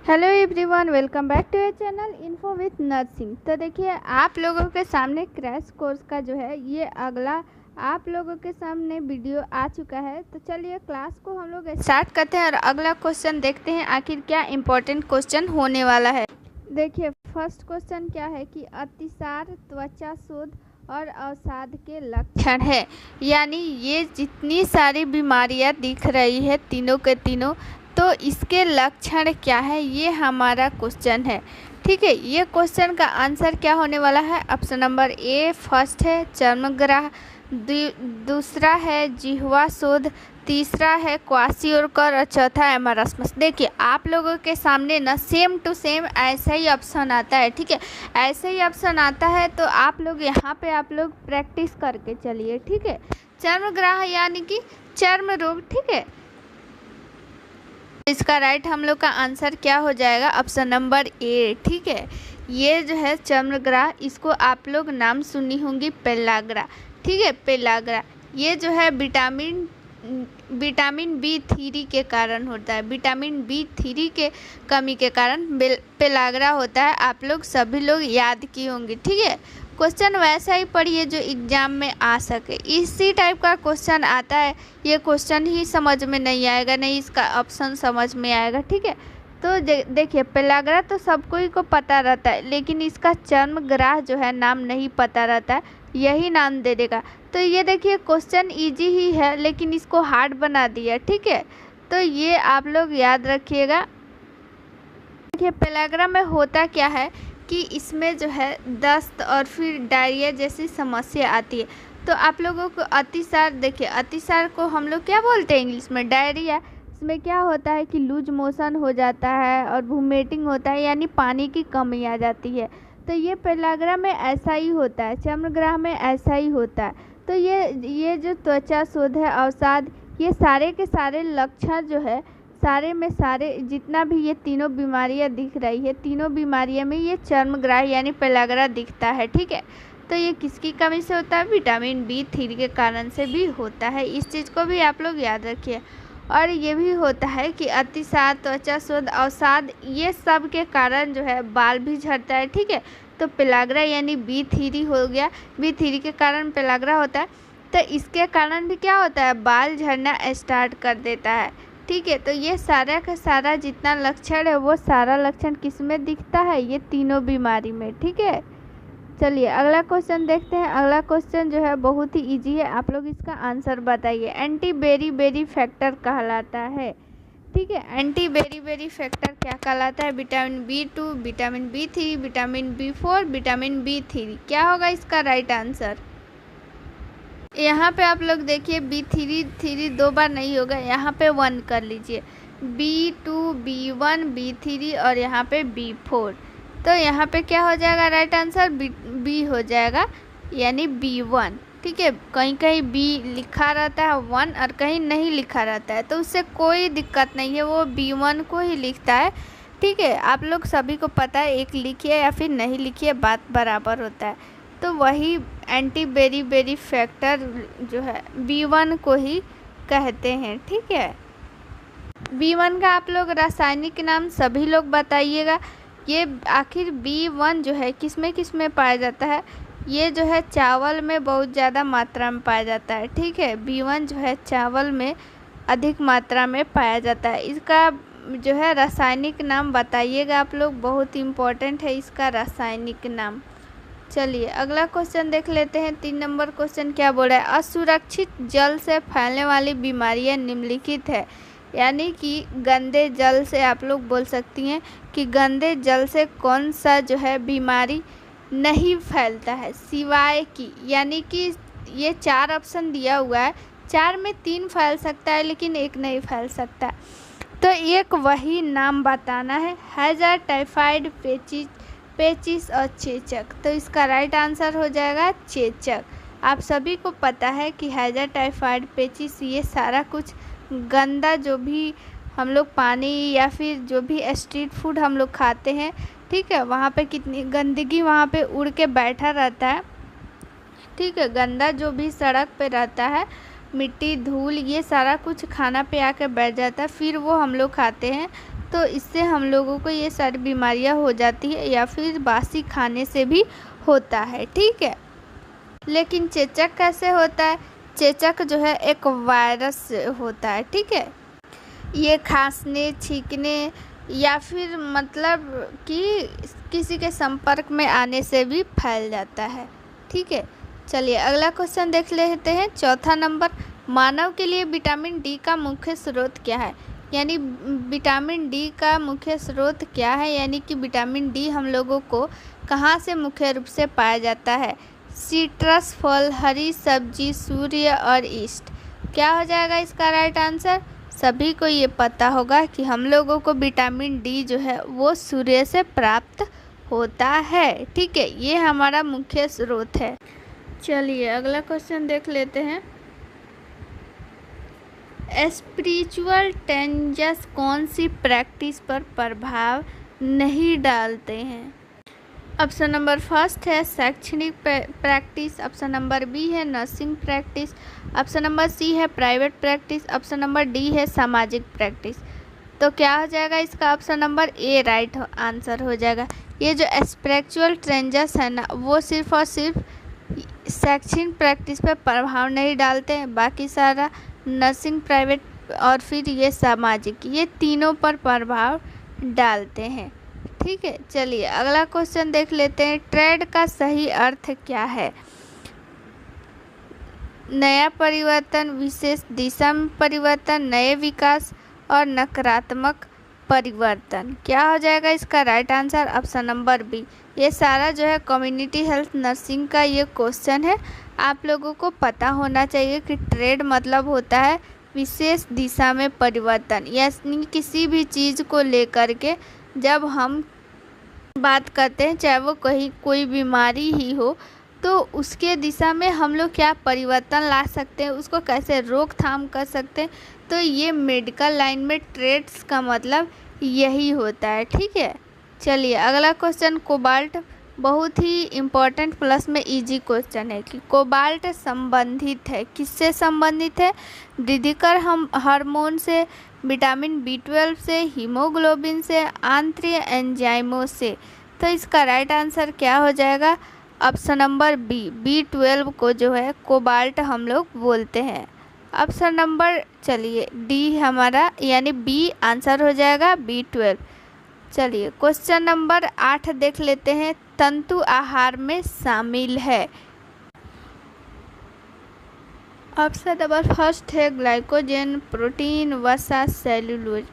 Hello everyone, welcome back to your channel info with nursing. तो देखिए, आप लोगों के सामने क्रैश कोर्स का जो है ये अगला आप लोगों के सामने वीडियो आ चुका है। तो चलिए क्लास को हम लोग स्टार्ट करते हैं और अगला क्वेश्चन देखते हैं आखिर क्या इम्पोर्टेंट क्वेश्चन होने वाला है। देखिए, फर्स्ट क्वेश्चन क्या है कि अतिसार त्वचा शोथ और अवसाद के लक्षण है। यानी ये जितनी सारी बीमारियां दिख रही है तीनों के तीनों, तो इसके लक्षण क्या है, ये हमारा क्वेश्चन है। ठीक है, ये क्वेश्चन का आंसर क्या होने वाला है? ऑप्शन नंबर ए फर्स्ट है चर्मग्राह, दूसरा है जिह्वा शोथ, तीसरा है क्वासियोरकर और चौथा है मरासमस। देखिए, आप लोगों के सामने ना सेम टू सेम ऐसा ही ऑप्शन आता है। ठीक है, ऐसे ही ऑप्शन आता है तो आप लोग यहाँ पे आप लोग प्रैक्टिस करके चलिए। ठीक है, चर्मग्राह यानी कि चर्म रोग। ठीक है, इसका राइट हम लोग का आंसर क्या हो जाएगा? ऑप्शन नंबर ए। ठीक है, ये जो है चर्मग्राह, इसको आप लोग नाम सुनी होंगी पेल्लाग्रा। ठीक है, पेल्लाग्रा ये जो है विटामिन B3 के कारण होता है। विटामिन B3 के कमी के कारण पेल्लाग्रा होता है। आप लोग सभी लोग याद की होंगी। ठीक है, क्वेश्चन वैसा ही पढ़िए जो एग्जाम में आ सके। इसी टाइप का क्वेश्चन आता है, ये क्वेश्चन ही समझ में नहीं आएगा, नहीं इसका ऑप्शन समझ में आएगा। ठीक है, तो देखिए, पेल्लाग्रा तो सबको ही को पता रहता है, लेकिन इसका चर्मग्राह जो है नाम नहीं पता रहता है, यही नाम दे देगा। तो ये देखिए, क्वेश्चन इजी ही है लेकिन इसको हार्ड बना दिया। ठीक है, तो ये आप लोग याद रखिएगा। देखिए, पेल्लाग्रा में होता क्या है कि इसमें जो है दस्त और फिर डायरिया जैसी समस्या आती है। तो आप लोगों को अतिसार, देखिए अतिसार को हम लोग क्या बोलते हैं इंग्लिश में? डायरिया। इसमें क्या होता है कि लूज मोशन हो जाता है और वोमिटिंग होता है, यानी पानी की कमी आ जाती है। तो ये पेल्लाग्रा में ऐसा ही होता है, चर्मग्राह में ऐसा ही होता है। तो ये जो त्वचा शोथ है, अवसाद, ये सारे के सारे लक्षण जो है, सारे में सारे जितना भी ये तीनों बीमारियां दिख रही है, तीनों बीमारियों में ये चर्मग्राह यानी पेल्लाग्रा दिखता है। ठीक है, तो ये किसकी कमी से होता है? विटामिन B3 के कारण से भी होता है। इस चीज़ को भी आप लोग याद रखिए। और ये भी होता है कि अतिसार, त्वचा शोथ, अवसाद, ये सब के कारण जो है बाल भी झड़ता है। ठीक है, तो पेल्लाग्रा यानी B3 हो गया, B3 के कारण पेल्लाग्रा होता है। तो इसके कारण भी क्या होता है? बाल झड़ना स्टार्ट कर देता है। ठीक है, तो ये सारा का सारा जितना लक्षण है वो सारा लक्षण किस में दिखता है? ये तीनों बीमारी में। ठीक है, चलिए अगला क्वेश्चन देखते हैं। अगला क्वेश्चन जो है बहुत ही इजी है, आप लोग इसका आंसर बताइए। एंटी बेरी फैक्टर कहलाता है। ठीक है, एंटी बेरी फैक्टर क्या कहलाता है? Vitamin B2, vitamin B3, vitamin B4, vitamin B3। क्या होगा इसका राइट आंसर? यहाँ पे आप लोग देखिए, B3 दो बार नहीं होगा, यहाँ पे 1 कर लीजिए। B2, B1, B3 और यहाँ पे B4। तो यहाँ पे क्या हो जाएगा राइट आंसर? B हो जाएगा, यानी B1। ठीक है, कहीं कहीं B लिखा रहता है 1 और कहीं नहीं लिखा रहता है, तो उससे कोई दिक्कत नहीं है, वो B1 को ही लिखता है। ठीक है, आप लोग सभी को पता है, एक लिखिए या फिर नहीं लिखिए, बात बराबर होता है। तो वही एंटी बेरी फैक्टर जो है B1 को ही कहते हैं। ठीक है, B1 का आप लोग रासायनिक नाम सभी लोग बताइएगा। ये आखिर B1 जो है किस में पाया जाता है? ये जो है चावल में बहुत ज़्यादा मात्रा में पाया जाता है। ठीक है, B1 जो है चावल में अधिक मात्रा में पाया जाता है। इसका जो है रासायनिक नाम बताइएगा आप लोग, बहुत इम्पोर्टेंट है इसका रासायनिक नाम। चलिए अगला क्वेश्चन देख लेते हैं। 3 नंबर क्वेश्चन क्या बोल रहा है? असुरक्षित जल से फैलने वाली बीमारियां निम्नलिखित है। यानी कि गंदे जल से, आप लोग बोल सकती हैं कि गंदे जल से कौन सा जो है बीमारी नहीं फैलता है, सिवाय कि, यानी कि ये 4 ऑप्शन दिया हुआ है, 4 में 3 फैल सकता है लेकिन 1 नहीं फैल सकता। तो एक वही नाम बताना है, हैजा, टाइफाइड, पेचिस और चेचक। तो इसका राइट आंसर हो जाएगा चेचक। आप सभी को पता है कि हैजा, टाइफाइड, पेचिस, ये सारा कुछ गंदा जो भी हम लोग पानी या फिर जो भी स्ट्रीट फूड हम लोग खाते हैं, ठीक है, वहाँ पे कितनी गंदगी वहाँ पे उड़ के बैठा रहता है। ठीक है, गंदा जो भी सड़क पे रहता है, मिट्टी, धूल, ये सारा कुछ खाना पे आके बैठ जाता है, फिर वो हम लोग खाते हैं। तो इससे हम लोगों को ये सारी बीमारियां हो जाती है, या फिर बासी खाने से भी होता है, ठीक है। लेकिन चेचक कैसे होता है? चेचक जो है एक वायरस से होता है, ठीक है। ये खांसने, छींकने या फिर मतलब कि किसी के संपर्क में आने से भी फैल जाता है, ठीक है। चलिए अगला क्वेश्चन देख लेते हैं। चौथा नंबर, मानव के लिए विटामिन डी का मुख्य स्रोत क्या है? यानी विटामिन डी का मुख्य स्रोत क्या है, यानी कि विटामिन डी हम लोगों को कहाँ से मुख्य रूप से पाया जाता है? सिट्रस, फल, हरी सब्जी, सूर्य और ईस्ट। क्या हो जाएगा इसका राइट आंसर? सभी को ये पता होगा कि हम लोगों को विटामिन डी जो है वो सूर्य से प्राप्त होता है, ठीक है। ये हमारा मुख्य स्रोत है। चलिए अगला क्वेश्चन देख लेते हैं। स्पिरिचुअल टेंजेस कौन सी प्रैक्टिस पर प्रभाव नहीं डालते हैं? ऑप्शन नंबर फर्स्ट है शैक्षणिक प्रैक्टिस, ऑप्शन नंबर बी है nursing practice, option number C है private practice, option number D है सामाजिक प्रैक्टिस। तो क्या हो जाएगा इसका? Option number A right answer हो जाएगा। ये जो स्पिरिचुअल ट्रेंजेस है ना, वो सिर्फ और सिर्फ शैक्षणिक प्रैक्टिस पर प्रभाव नहीं डालते हैं, बाकी सारा नर्सिंग, प्राइवेट और फिर ये सामाजिक, ये तीनों पर प्रभाव डालते हैं, ठीक है। चलिए अगला क्वेश्चन देख लेते हैं। ट्रेड का सही अर्थ क्या है? नया परिवर्तन, विशेष दिशा में परिवर्तन, नए विकास और नकारात्मक परिवर्तन। क्या हो जाएगा इसका right answer? Option number B. ये सारा जो है कम्युनिटी हेल्थ नर्सिंग का ये क्वेश्चन है। आप लोगों को पता होना चाहिए कि ट्रेड मतलब होता है विशेष दिशा में परिवर्तन, यानी किसी भी चीज़ को लेकर के जब हम बात करते हैं, चाहे वो कहीं कोई बीमारी ही हो, तो उसके दिशा में हम लोग क्या परिवर्तन ला सकते हैं, उसको कैसे रोकथाम कर सकते हैं। तो ये मेडिकल लाइन में ट्रेड्स का मतलब यही होता है, ठीक है। चलिए अगला क्वेश्चन, कोबाल्ट बहुत ही इम्पोर्टेंट प्लस में इजी क्वेश्चन है कि कोबाल्ट संबंधित है, किससे संबंधित है? वृद्धिकर हार्मोन से, विटामिन B12 से, हीमोग्लोबिन से, आंतरिक एंजाइमों से। तो इसका राइट आंसर क्या हो जाएगा? ऑप्शन नंबर बी, B12 को जो है कोबाल्ट हम लोग बोलते हैं। ऑप्शन नंबर चलिए डी हमारा यानी बी आंसर हो जाएगा, B12। चलिए क्वेश्चन नंबर 8 देख लेते हैं। तंतु आहार में शामिल है। ऑप्शन नंबर फर्स्ट है ग्लाइकोजन, प्रोटीन, वसा, सेल्यूलोज।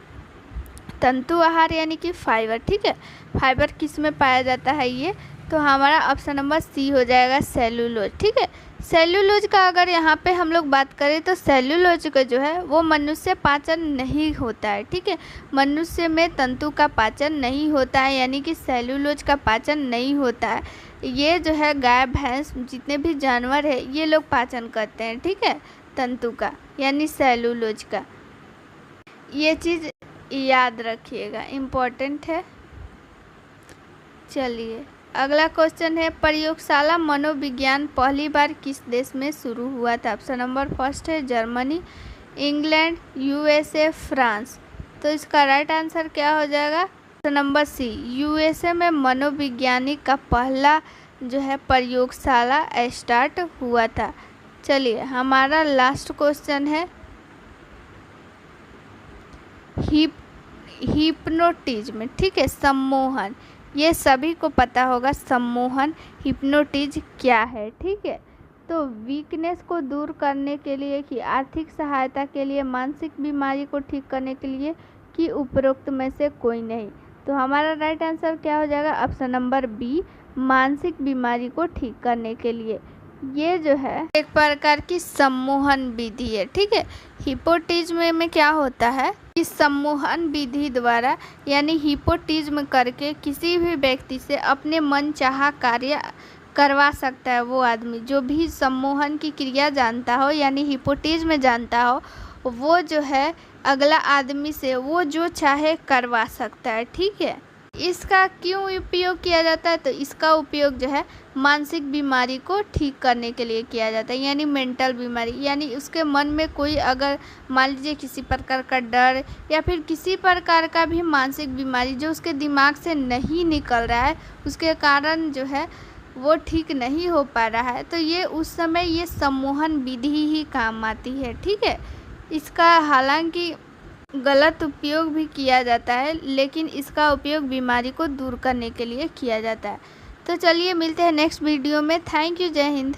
तंतु आहार यानी कि फाइबर, ठीक है। फाइबर किस में पाया जाता है ये? तो हमारा ऑप्शन नंबर सी हो जाएगा, सेल्यूलोज, ठीक है। सेल्यूलोज का अगर यहाँ पे हम लोग बात करें तो सेल्यूलोज का जो है वो मनुष्य पाचन नहीं होता है, ठीक है। मनुष्य में तंतु का पाचन नहीं होता है, यानी कि सेल्यूलोज का पाचन नहीं होता है। ये जो है गाय, भैंस, जितने भी जानवर है ये लोग पाचन करते हैं, ठीक है, तंतु का यानी सेल्यूलोज का। ये चीज़ याद रखिएगा, इम्पोर्टेंट है। चलिए अगला क्वेश्चन है, प्रयोगशाला मनोविज्ञान पहली बार किस देश में शुरू हुआ था? ऑप्शन नंबर फर्स्ट है जर्मनी, इंग्लैंड, USA, फ्रांस। तो इसका राइट आंसर क्या हो जाएगा? ऑप्शन नंबर सी, USA में मनोविज्ञानिक का पहला जो है प्रयोगशाला स्टार्ट हुआ था। चलिए हमारा लास्ट क्वेश्चन है, हिप्नोटिज्म, ठीक है, सम्मोहन। ये सभी को पता होगा सम्मोहन, हिप्नोटिज्म क्या है, ठीक है। तो वीकनेस को दूर करने के लिए, कि आर्थिक सहायता के लिए, मानसिक बीमारी को ठीक करने के लिए, कि उपरोक्त में से कोई नहीं। तो हमारा राइट आंसर क्या हो जाएगा? ऑप्शन नंबर बी, मानसिक बीमारी को ठीक करने के लिए। ये जो है एक प्रकार की सम्मोहन विधि है, ठीक है। हिप्नोटिज्म में क्या होता है कि सम्मोहन विधि द्वारा यानी हिप्नोटिज्म करके किसी भी व्यक्ति से अपने मन चाहा कार्य करवा सकता है। वो आदमी जो भी सम्मोहन की क्रिया जानता हो यानी हिप्नोटिज्म जानता हो, वो जो है अगला आदमी से वो जो चाहे करवा सकता है, ठीक है। इसका क्यों उपयोग किया जाता है, तो इसका उपयोग जो है मानसिक बीमारी को ठीक करने के लिए किया जाता है, यानी मेंटल बीमारी, यानी उसके मन में कोई अगर मान लीजिए किसी प्रकार का डर या फिर किसी प्रकार का भी मानसिक बीमारी जो उसके दिमाग से नहीं निकल रहा है, उसके कारण जो है वो ठीक नहीं हो पा रहा है, तो ये उस समय ये सम्मोहन विधि ही काम आती है। ठीक है, इसका हालांकि गलत उपयोग भी किया जाता है, लेकिन इसका उपयोग बीमारी को दूर करने के लिए किया जाता है। तो चलिए मिलते हैं नेक्स्ट वीडियो में। थैंक यू, जय हिंद।